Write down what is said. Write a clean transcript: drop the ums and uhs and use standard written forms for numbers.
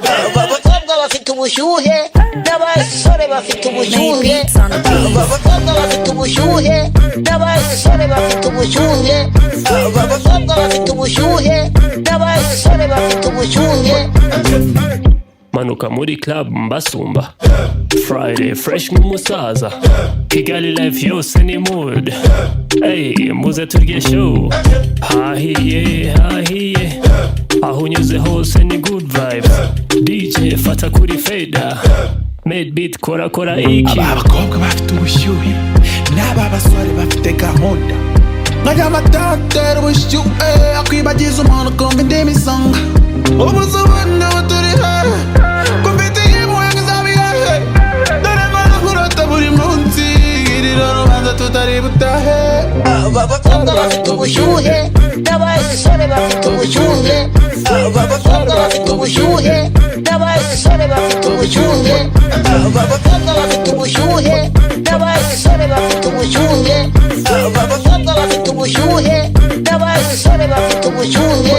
abakobwa bafite ubushyuhe n'abasore bafite ubushyuhe abakobwa bafite ubushyuhe n'abasore bafite ubushyuhe abakobwa bafite ubushyuhe n'abasore bafite ubushyuhe manuka muri club mbasumba Friday fresh nk'umusaza Kigali life yose ni mood Hey muze turye show hahiye hahiye aho unyuze hose ni good vibes DJ fata kuri fader made beat kora kora iki abakobwa bafite ubushyuhe n'aba basore bafite gahunda nkajya amatatera ubushyuhe akwibagiza umuntu kumva indimi isonga ubuzubone buturi hehe kumfite impuhwe nk'izabihehe dore mbona nkurota buri munsi iriro rubanza tutari butahe abakobwa bafite ubushyuhe n'abasore bafite ubushyuhe abakobwa bafite ubushyuhe n'abasore bafite ubushyuhe abakobwa bafite ubushyuhe n'abasore bafite ubushyuhe abakobwa bafite ubushyuhe n'abasore bafite ubushyuhe